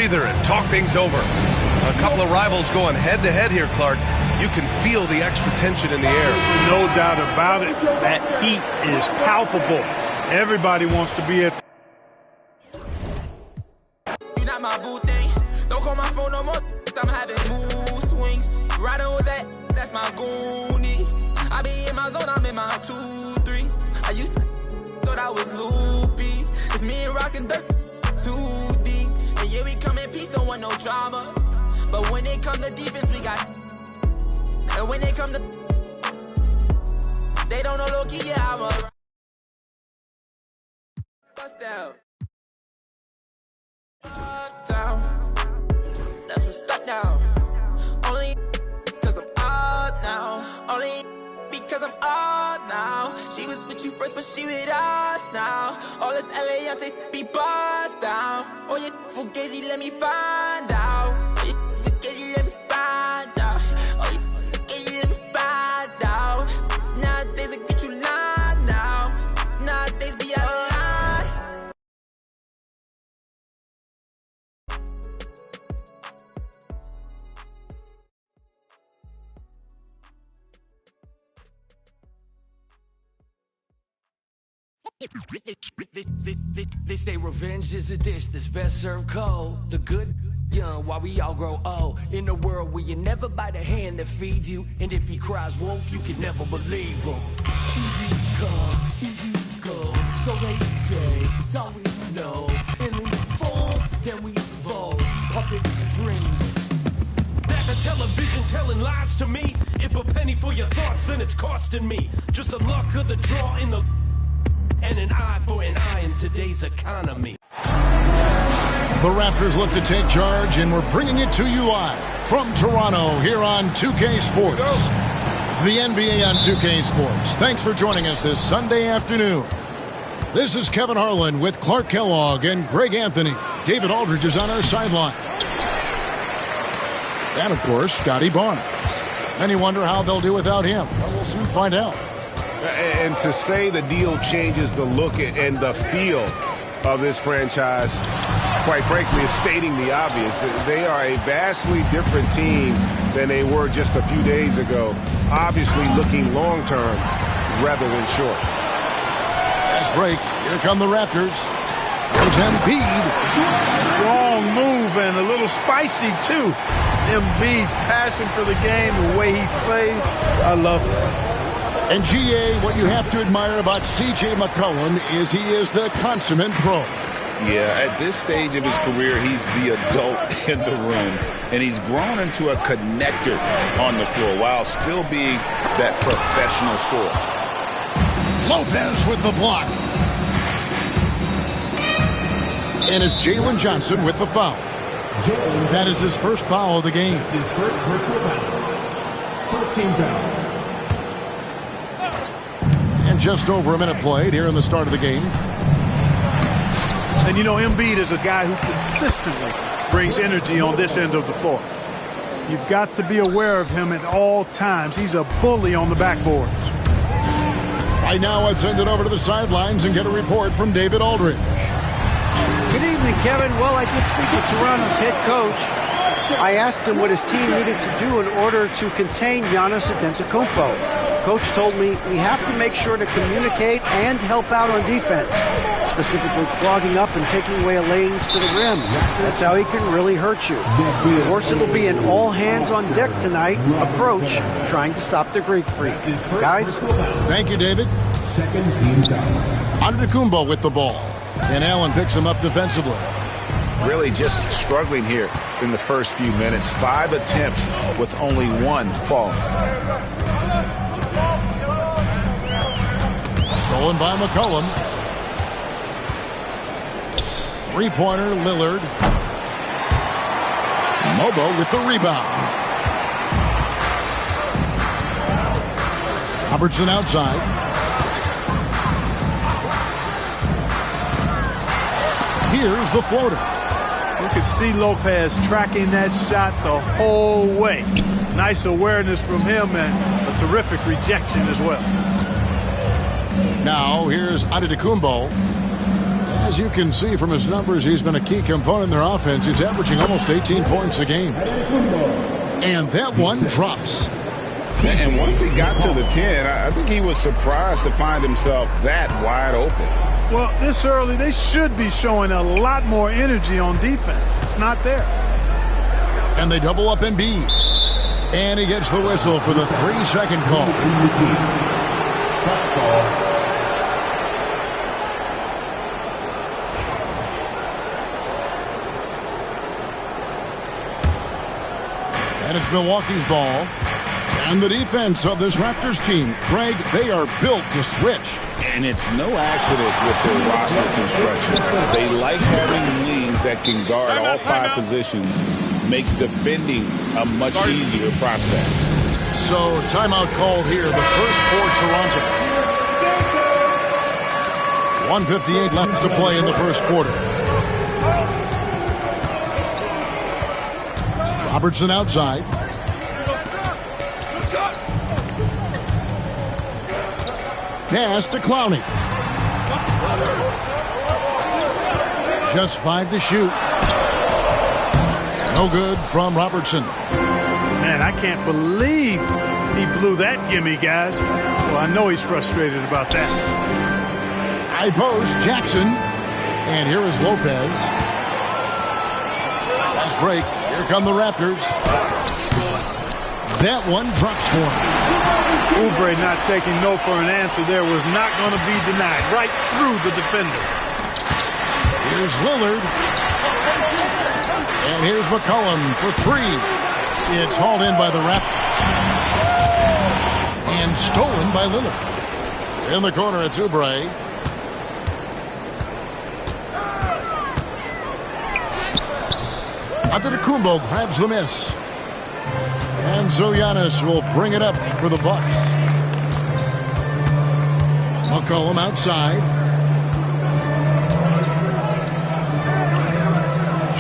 breather and talk things over. A couple of rivals going head-to-head here, Clark. You can feel the extra tension in the air. No doubt about it. That heat is palpable. Everybody wants to be at. You not my boo thing. Don't call my phone no more. I'm having mood swings. Riding with that, that's my goonie. I be in my zone, I'm in my 2-3. I used to thought I was loopy. It's me and rockin' dirt, too deep. And yeah, we come in peace, don't want no drama. But when it come to defense, we got. And when they come to, they don't know low key, yeah, I'm a bust down. Down. Left him stuck now. Only because I'm up now. Only because I'm up now. She was with you first, but she with us now. All this LA, I take be bust down. Oh, yeah, Fugazi, let me find out. Oh, yeah, Fugazi, let me find out. Oh, yeah, Fugazi, let me find out. Nowadays, I get you lying now. Nowadays, be out of line. They say revenge is a dish that's best served cold. The good young while we all grow old. In a world where you never bite a hand that feeds you, and if he cries wolf, you can never believe him. Easy come, easy go. So they say, so we know. And in fall, then we fold. Puppet strings. Back the television telling lies to me. If a penny for your thoughts, then it's costing me. Just the luck of the draw in the. And an eye for an eye in today's economy. The Raptors look to take charge, and we're bringing it to you live from Toronto here on 2K Sports. The NBA on 2K Sports. Thanks for joining us this Sunday afternoon. This is Kevin Harlan with Clark Kellogg and Greg Anthony. David Aldridge is on our sideline. And, of course, Scotty Barnes. And you wonder how they'll do without him. Well, we'll soon find out. And to say the deal changes the look and the feel of this franchise, quite frankly, is stating the obvious. They are a vastly different team than they were just a few days ago. Obviously looking long-term rather than short. Fast break. Here come the Raptors. Here's Embiid. Strong move and a little spicy, too. Embiid's passion for the game, the way he plays, I love that. And GA, what you have to admire about C.J. McCollum is he is the consummate pro. Yeah, at this stage of his career, he's the adult in the room. And he's grown into a connector on the floor while still being that professional scorer. Lopez with the block. And it's Jalen Johnson with the foul. That is his first foul of the game. His first personal foul. First team foul. And just over a minute played here in the start of the game. And you know, Embiid is a guy who consistently brings energy on this end of the floor. You've got to be aware of him at all times. He's a bully on the backboards. Right now, I'd send it over to the sidelines and get a report from David Aldridge. Good evening, Kevin. Well, I did speak with Toronto's head coach. I asked him what his team needed to do in order to contain Giannis Antetokounmpo. Coach told me we have to make sure to communicate and help out on defense, specifically clogging up and taking away lanes to the rim. That's how he can really hurt you. Of course, it'll be an all-hands-on-deck tonight approach, trying to stop the Greek Freak. Guys? Thank you, David. Second team foul. Antetokounmpo with the ball. And Allen picks him up defensively. Really just struggling here in the first few minutes. 5 attempts with only 1 falling. Stolen by McCollum. Three-pointer, Lillard. Mobo with the rebound. Robertson outside. Here's the floater. You could see Lopez tracking that shot the whole way. Nice awareness from him and a terrific rejection as well. Now here's Antetokounmpo. As you can see from his numbers, he's been a key component in their offense. He's averaging almost 18 points a game. And that one drops. And once he got to the 10, I think he was surprised to find himself that wide open. Well, this early, they should be showing a lot more energy on defense. It's not there. And they double up Embiid. And he gets the whistle for the 3-second call. And it's Milwaukee's ball. And the defense of this Raptors team, Greg, they are built to switch. And it's no accident with their roster construction. They like having wings that can guard all 5 positions. Makes defending a much easier process. So, timeout called here, the first for Toronto. 1:58 left to play in the first quarter. Robertson outside. Pass to Clowney. Just 5 to shoot. No good from Robertson. Man, I can't believe he blew that gimme, guys. Well, I know he's frustrated about that. High post, Jackson. And here is Lopez. Last break. Here come the Raptors. That one drops for him. Oubre not taking no for an answer there was not going to be denied. Right through the defender. Here's Lillard. And here's McCollum for 3. It's hauled in by the Raptors. And stolen by Lillard. In the corner, it's Oubre. Antetokounmpo grabs the miss. And so Giannis will bring it up for the Bucks. McCollum outside.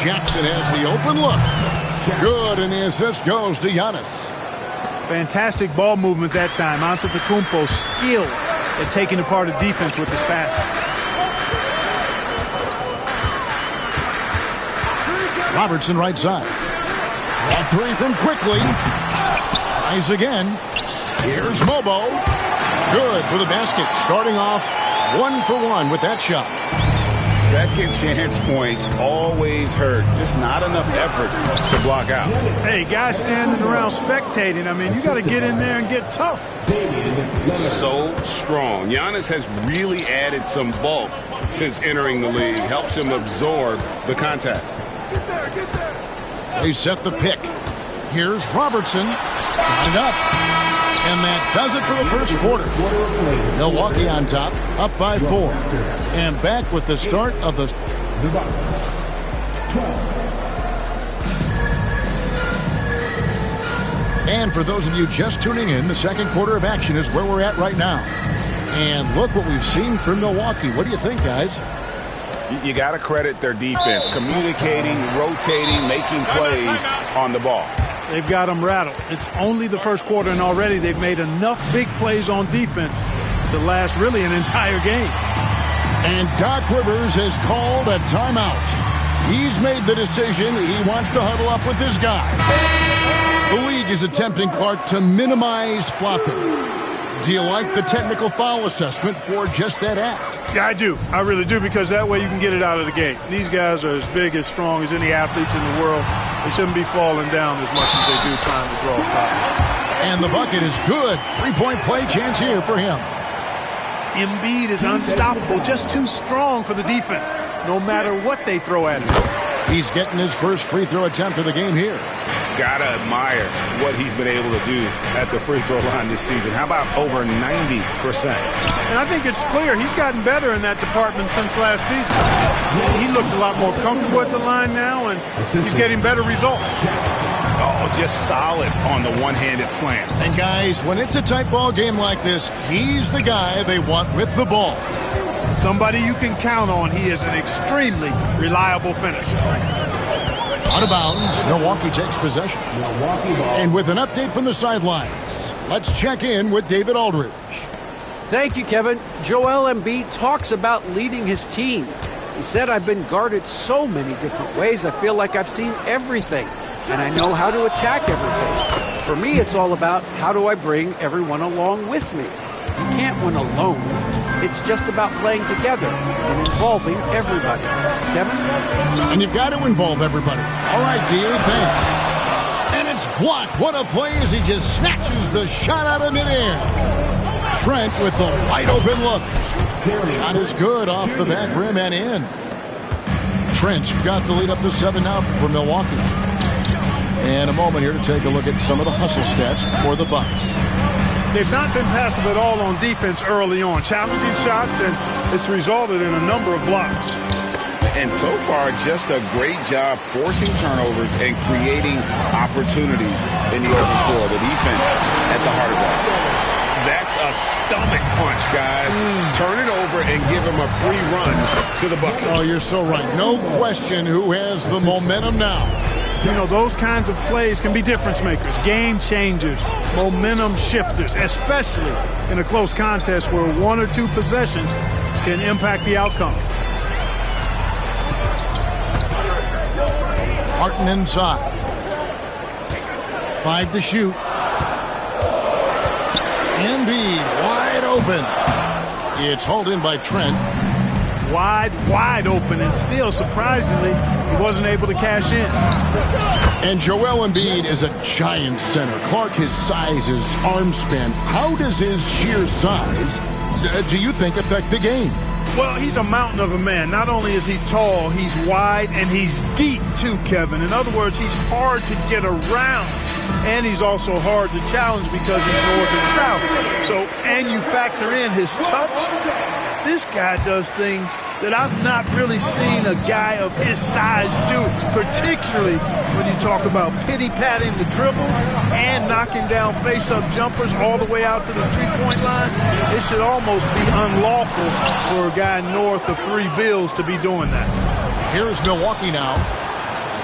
Jackson has the open look. Good, and the assist goes to Giannis. Fantastic ball movement that time. Antetokounmpo skilled at taking apart a defense with his pass. Robertson right side. That 3 from Quickly. Tries again. Here's Mobo. Good for the basket. Starting off 1 for 1 with that shot. Second chance points always hurt. Just not enough effort to block out. Hey, guys standing around spectating. I mean, you got to get in there and get tough. So strong. Giannis has really added some bulk since entering the league. Helps him absorb the contact. They set the pick. Here's Robertson. Got it up. And that does it for the first quarter. Milwaukee on top, up by 4. And back with the start of the... And for those of you just tuning in, the second quarter of action is where we're at right now. And look what we've seen from Milwaukee. What do you think, guys? You got to credit their defense. Communicating, rotating, making plays on the ball. They've got them rattled. It's only the first quarter, and already they've made enough big plays on defense to last really an entire game. And Doc Rivers has called a timeout. He's made the decision. He wants to huddle up with this guy. The league is attempting, Clark, to minimize flopping. Do you like the technical foul assessment for just that act? Yeah, I do. I really do, because that way you can get it out of the gate. These guys are as big, as strong as any athletes in the world. They shouldn't be falling down as much as they do trying to draw a foul. And the bucket is good. 3-point play chance here for him. Embiid is unstoppable, just too strong for the defense, no matter what they throw at him. He's getting his first free throw attempt of the game here. Gotta admire what he's been able to do at the free throw line this season. How about over 90%? And I think it's clear he's gotten better in that department since last season. He looks a lot more comfortable at the line now, and he's getting better results. Oh, just solid on the one-handed slam. And guys, when it's a tight ball game like this, he's the guy they want with the ball. Somebody you can count on. He is an extremely reliable finisher. Out of bounds, Milwaukee takes possession. And with an update from the sidelines, let's check in with David Aldridge. Thank you, Kevin. Joel Embiid talks about leading his team. He said, I've been guarded so many different ways, I feel like I've seen everything, and I know how to attack everything. For me, it's all about how do I bring everyone along with me. You can't win alone. It's just about playing together and involving everybody. Kevin? And you've got to involve everybody. All right, D.A., thanks. And it's blocked. What a play as he just snatches the shot out of midair. Trent with the wide open look. Shot is good off the back rim and in. Trent's got the lead up to 7 now for Milwaukee. And a moment here to take a look at some of the hustle stats for the Bucks. They've not been passive at all on defense early on. Challenging shots, and it's resulted in a number of blocks. And so far, just a great job forcing turnovers and creating opportunities in the open floor. The defense at the heart of that. That's a stomach punch, guys. Turn it over and give him a free run to the bucket. Oh, you're so right. No question who has the momentum now. You know, those kinds of plays can be difference makers, game changers, momentum shifters, especially in a close contest where 1 or 2 possessions can impact the outcome. Martin inside. 5 to shoot. Embiid wide open. It's hauled in by Trent. Wide open, and still, surprisingly, he wasn't able to cash in. And Joel Embiid is a giant center. Clark, his size, his arm span. How does his sheer size, do you think, affect the game? Well, he's a mountain of a man. Not only is he tall, he's wide, and he's deep, too, Kevin. In other words, he's hard to get around. And he's also hard to challenge because he's north and south. So, and you factor in his touch. This guy does things that I've not really seen a guy of his size do, particularly when you talk about pity-patting the dribble and knocking down face-up jumpers all the way out to the three-point line. It should almost be unlawful for a guy north of 3 bills to be doing that. Here's Milwaukee now.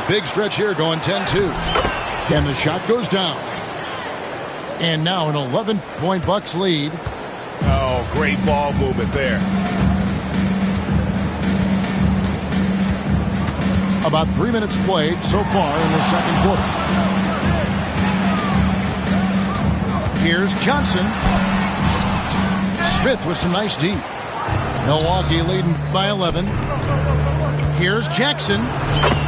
Big stretch here going 10-2. And the shot goes down. And now an 11-point Bucks lead. Oh, great ball movement there. About 3 minutes played so far in the second quarter. Here's Johnson. Smith with some nice D. Milwaukee leading by 11. Here's Jackson.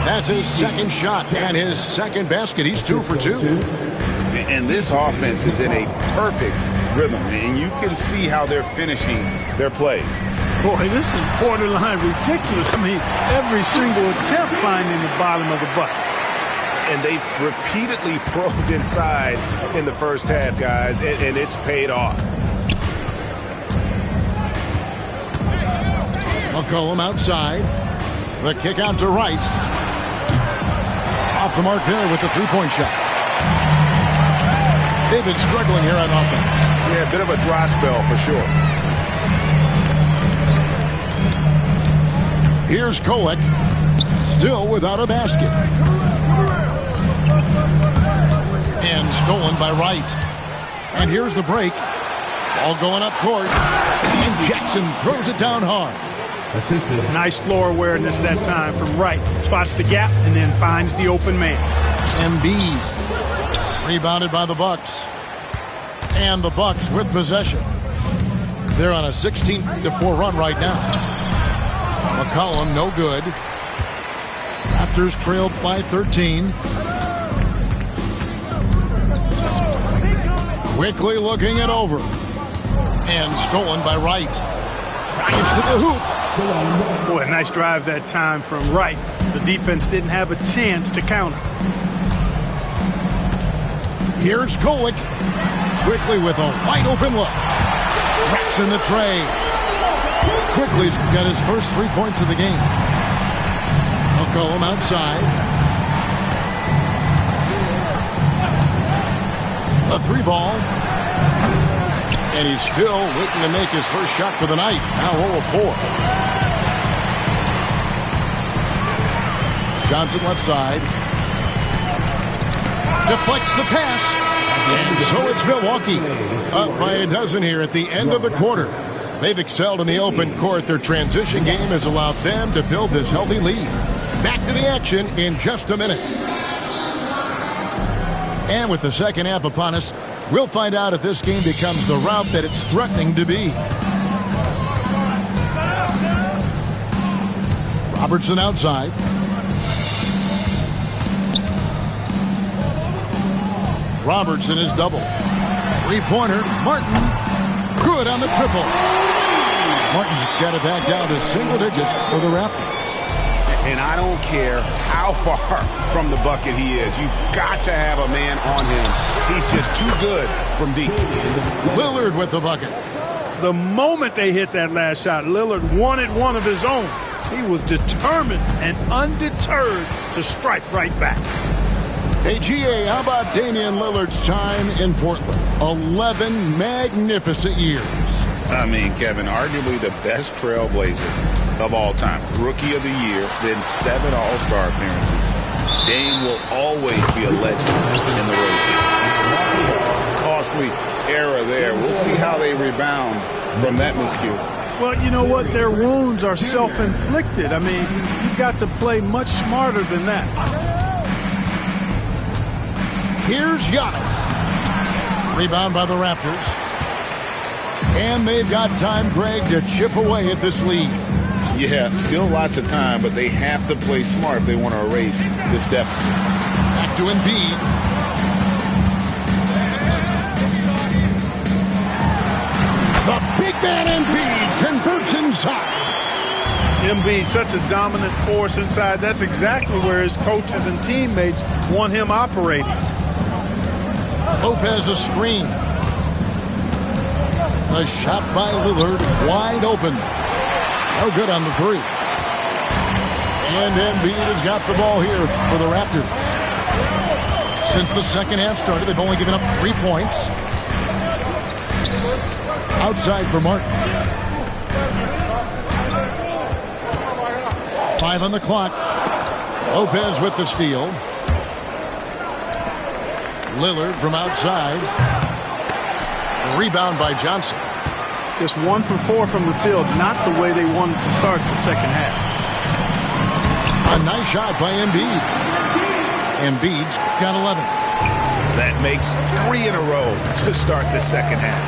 That's his second shot and his second basket. He's 2 for 2. And this offense is in a perfect rhythm, and you can see how they're finishing their plays. Boy, this is borderline ridiculous. I mean, every single attempt finding the bottom of the bucket. And they've repeatedly probed inside in the first half, guys, and it's paid off. McCollum outside. The kick out to Wright. Off the mark there with the three-point shot. They've been struggling here on offense. Yeah, a bit of a dry spell for sure. Here's Kolek. Still without a basket. And stolen by Wright. And here's the break. Ball going up court. And Jackson throws it down hard. Nice floor awareness that time from Wright. Spots the gap and then finds the open man. Embiid rebounded by the Bucks. And the Bucks with possession. They're on a 16-4 run right now. McCollum no good. Raptors trailed by 13. Quickly looking it over. And stolen by Wright. Drives to the hoop. Boy, a nice drive that time from Wright. The defense didn't have a chance to counter. Here's Kolek. Quickly with a wide open look. Traps in the tray. Quickly's got his first 3 points of the game. McCollum outside. A 3-ball. And he's still waiting to make his first shot for the night. Now 0 of 4. Johnson left side. Deflects the pass. And so it's Milwaukee up by a dozen here at the end of the quarter. They've excelled in the open court. Their transition game has allowed them to build this healthy lead. Back to the action in just a minute. And with the second half upon us, we'll find out if this game becomes the route that it's threatening to be. Robertson outside. Robertson is double. Three-pointer. Martin. Good on the triple. Martin's got it back down to single digits for the Raptors. And I don't care how far from the bucket he is. You've got to have a man on him. He's just too good from deep. Lillard with the bucket. The moment they hit that last shot, Lillard wanted one of his own. He was determined and undeterred to strike right back. Hey, GA, how about Damian Lillard's time in Portland? 11 magnificent years. I mean, Kevin, arguably the best trailblazer of all time. Rookie of the year, then 7 All-Star appearances. Dame will always be a legend in the Rose City. Costly era there. We'll see how they rebound from that miscue. Well, you know what? Their wounds are self-inflicted. I mean, you've got to play much smarter than that. Here's Giannis. Rebound by the Raptors. And they've got time, Greg, to chip away at this lead. Yeah, still lots of time, but they have to play smart if they want to erase this deficit. Back to Embiid. The big man Embiid converts inside. Embiid, such a dominant force inside. That's exactly where his coaches and teammates want him operating. Lopez a screen. A shot by Lillard, wide open. No good on the three. And Embiid has got the ball here for the Raptors. Since the second half started, they've only given up 3 points. Outside for Martin. 5 on the clock. Lopez with the steal. Lillard from outside. Rebound by Johnson. Just 1 for 4 from the field. Not the way they wanted to start the second half. A nice shot by Embiid. Embiid's got 11. That makes 3 in a row to start the second half.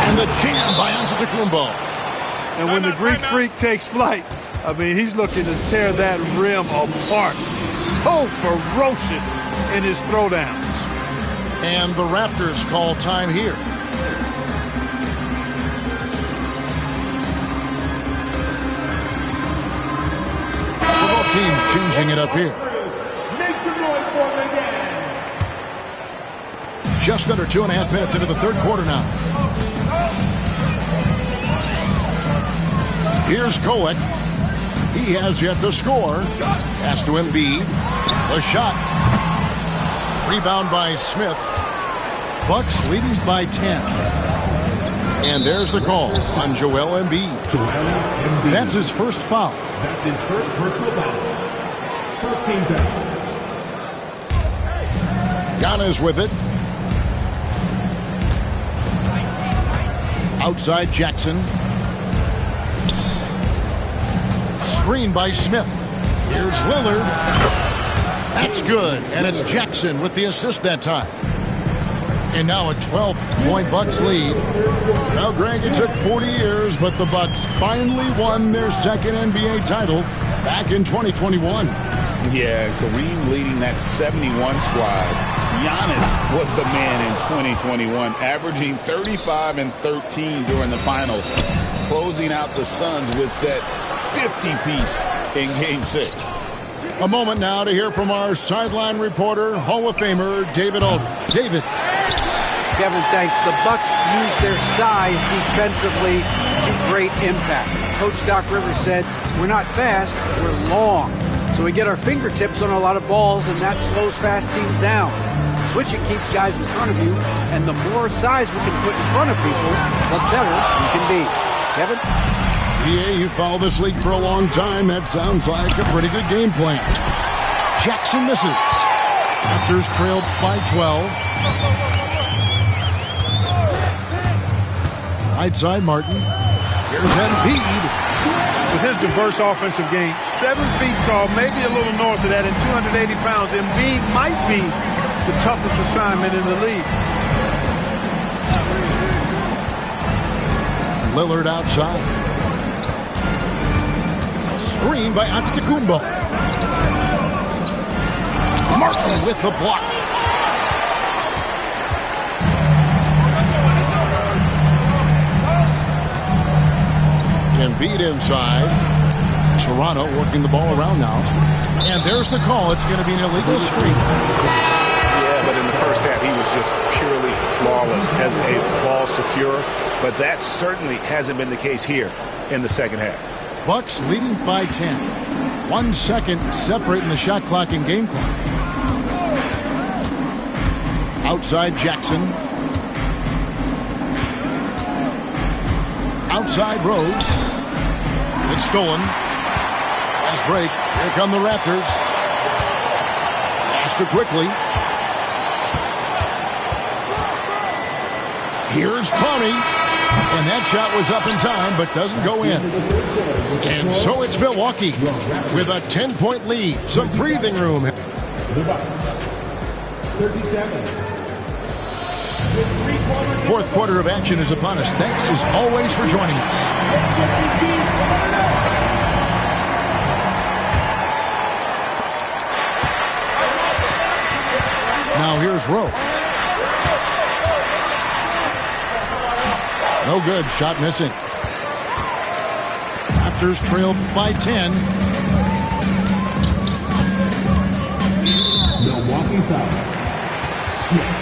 And the jam by Antetokounmpo. And when the Greek Freak takes flight, I mean, he's looking to tear that rim apart. So ferocious in his throwdowns. And the Raptors call time here. So both teams changing it up here. Make some noise for them again. Just under 2.5 minutes into the third quarter now. Here's Kolek. He has yet to score. Pass to Embiid. The shot. Rebound by Smith. Bucks leading by 10. And there's the call on Joel Embiid. That's his first foul. That's his first personal foul. First team foul. Giannis with it. Outside Jackson. Screen by Smith. Here's Lillard. That's good. And it's Jackson with the assist that time. And now a 12-point Bucks lead. Now, Greg, it took 40 years, but the Bucks finally won their second NBA title back in 2021. Yeah, Kareem leading that 71 squad. Giannis was the man in 2021, averaging 35 and 13 during the finals, closing out the Suns with that 50-piece in Game 6. A moment now to hear from our sideline reporter, Hall of Famer David Aldridge. David. Kevin, thanks. The Bucks use their size defensively to great impact. Coach Doc Rivers said, we're not fast, we're long. So we get our fingertips on a lot of balls, and that slows fast teams down. Switching keeps guys in front of you, and the more size we can put in front of people, the better we can be. Kevin? Yeah, you followed this league for a long time. That sounds like a pretty good game plan. Jackson misses. Raptors trailed by 12. Right side, Martin. Here's Embiid. With his diverse offensive game, 7 feet tall, maybe a little north of that, and 280 pounds, Embiid might be the toughest assignment in the league. Lillard outside. Screen by Antetokounmpo. Martin with the block. Embiid inside. Toronto working the ball around now. And there's the call. It's going to be an illegal screen. Yeah, but in the first half, he was just purely flawless as a ball secure. But that certainly hasn't been the case here in the second half. Bucks leading by 10. 1 second separating the shot clock and game clock. Outside Jackson. Outside Rose. It's stolen. Fast break. Here come the Raptors. Faster quickly. Here's Coney. And that shot was up in time, but doesn't go in. And so it's Milwaukee with a 10-point lead. Some breathing room. 37. Fourth quarter of action is upon us. Thanks as always for joining us. Now here's Rose. No good. Shot missing. Raptors trail by 10. Milwaukee foul. Smith.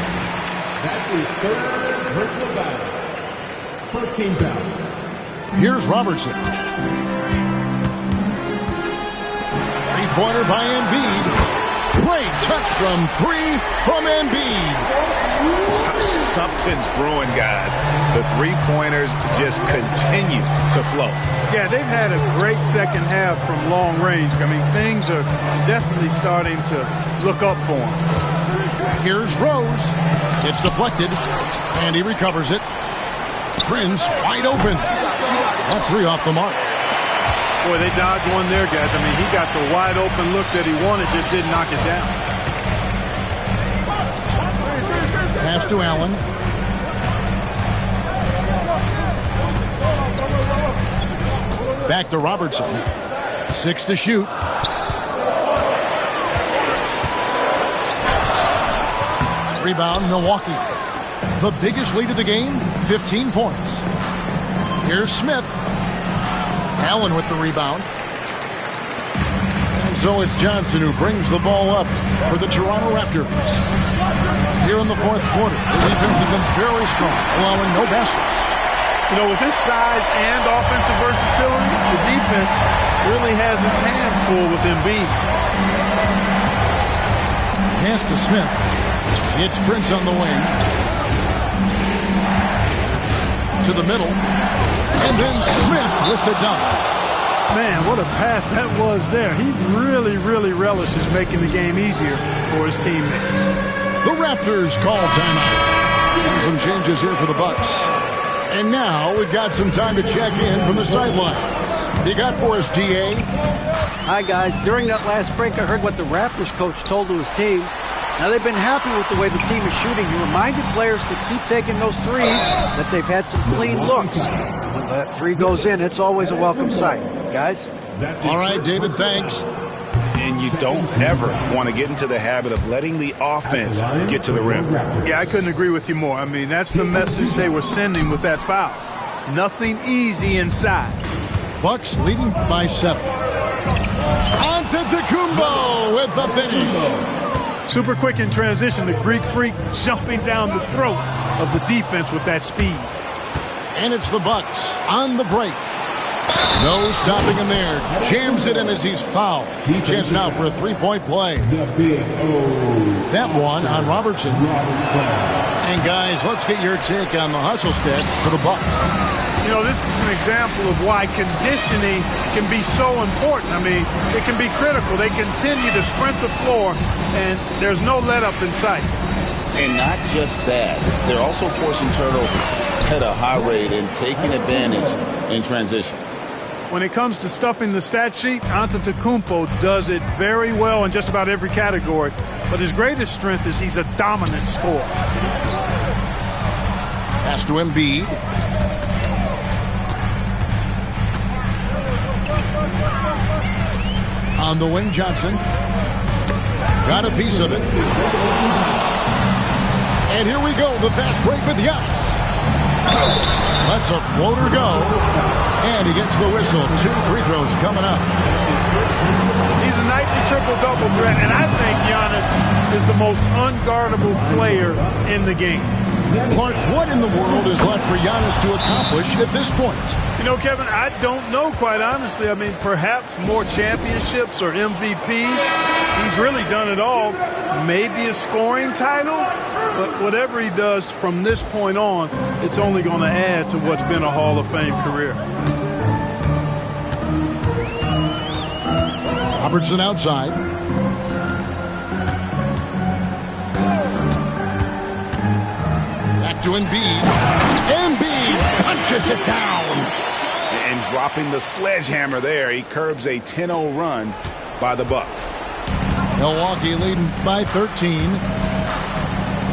That is third personal foul. First team foul. Here's Robertson. Three-pointer by Embiid. Great touch from 3 from Embiid. Something's brewing, guys. The three-pointers just continue to flow. Yeah, they've had a great second half from long range. I mean, things are definitely starting to look up for them. Here's Rose. It's deflected, and he recovers it. Prince wide open. That 3 off the mark. Boy, they dodged one there, guys. I mean, he got the wide open look that he wanted, just didn't knock it down. Pass to Allen. Back to Robertson. 6 to shoot. Rebound, Milwaukee. The biggest lead of the game, 15 points. Here's Smith. Allen with the rebound. And so it's Johnson who brings the ball up for the Toronto Raptors. Here in the fourth quarter, the defense has been very strong, allowing no baskets. You know, with his size and offensive versatility, the defense really has its hands full with Embiid. Pass to Smith. It's Prince on the wing. To the middle. And then Smith with the dunk. Man, what a pass that was there. He really, really relishes making the game easier for his teammates. The Raptors call timeout. And some changes here for the Bucks. And now we've got some time to check in from the sidelines. You got for us, DA? Hi, guys. During that last break, I heard what the Raptors coach told to his team. Now, they've been happy with the way the team is shooting. He reminded players to keep taking those threes, that they've had some clean looks. When that 3 goes in, it's always a welcome sight. Guys? All right, David, thanks. And you don't ever want to get into the habit of letting the offense get to the rim. Yeah, I couldn't agree with you more. I mean, that's the message they were sending with that foul. Nothing easy inside. Bucks leading by 7. Antetokounmpo with the finish. Super quick in transition. The Greek freak jumping down the throat of the defense with that speed. And it's the Bucks on the break. No stopping him there. Jams it in as he's fouled. Chance now for a three-point play. That one on Robertson. And guys, let's get your take on the hustle stats for the Bucks. You know, this is an example of why conditioning can be so important. I mean, it can be critical. They continue to sprint the floor, and there's no let-up in sight. And not just that, they're also forcing turnovers at a high rate and taking advantage in transition. When it comes to stuffing the stat sheet, Antetokounmpo does it very well in just about every category. But his greatest strength is he's a dominant scorer. Pass to Embiid. On the wing, Johnson. Got a piece of it. And here we go, the fast break with Giannis. Lets a floater go. And he gets the whistle. 2 free throws coming up. He's a nightly triple-double threat, and I think Giannis is the most unguardable player in the game. Clark, what in the world is left for Giannis to accomplish at this point? You know, Kevin, I don't know, quite honestly. I mean, perhaps more championships or MVPs. He's really done it all. Maybe a scoring title, but whatever he does from this point on, it's only going to add to what's been a Hall of Fame career. Robertson outside. Back to Embiid. Embiid punches it down. And dropping the sledgehammer there, he curbs a 10-0 run by the Bucks. Milwaukee leading by 13.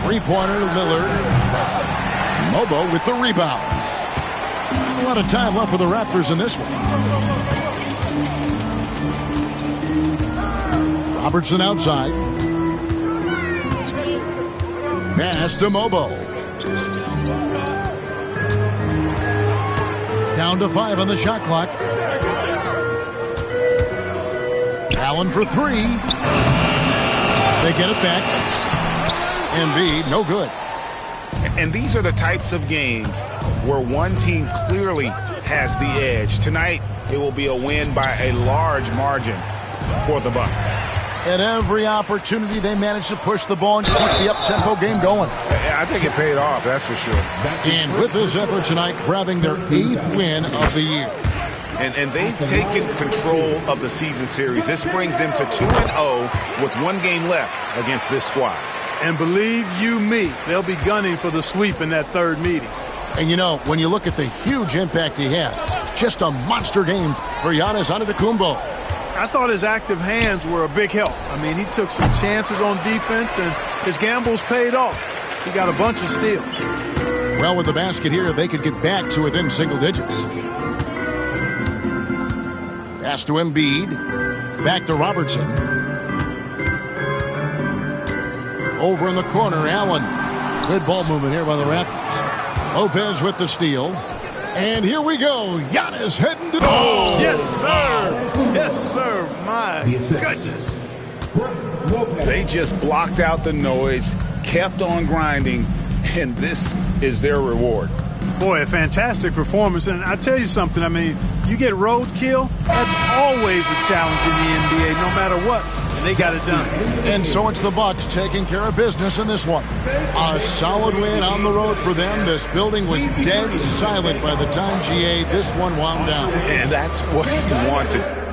Three-pointer Lillard. Mobo with the rebound. Not a lot of time left for the Raptors in this one. Robertson outside. Pass to Mobo. Down to 5 on the shot clock. Allen for 3. They get it back. Embiid, no good. And these are the types of games where one team clearly has the edge. Tonight, it will be a win by a large margin for the Bucks. At every opportunity, they managed to push the ball and keep the up-tempo game going. I think it paid off, that's for sure. And with this effort tonight, grabbing their 8th win of the year. And they've taken control of the season series. This brings them to 2-0 with 1 game left against this squad. And believe you me, they'll be gunning for the sweep in that 3rd meeting. And you know, when you look at the huge impact he had, just a monster game for Giannis Antetokounmpo. I thought his active hands were a big help. I mean, he took some chances on defense, and his gambles paid off. He got a bunch of steals. Well, with the basket here, they could get back to within single digits. Pass to Embiid. Back to Robertson. Over in the corner, Allen. Good ball movement here by the Raptors. Lopez with the steal. And here we go. Giannis heading to the ball. Yes, sir. Yes, sir. My goodness. They just blocked out the noise, kept on grinding, and this is their reward. Boy, a fantastic performance. And I tell you something, I mean, you get roadkill, that's always a challenge in the NBA, no matter what. And they got it done. And so it's the Bucks taking care of business in this one. A solid win on the road for them. This building was dead silent by the time, GA, this one wound down. And that's what you want to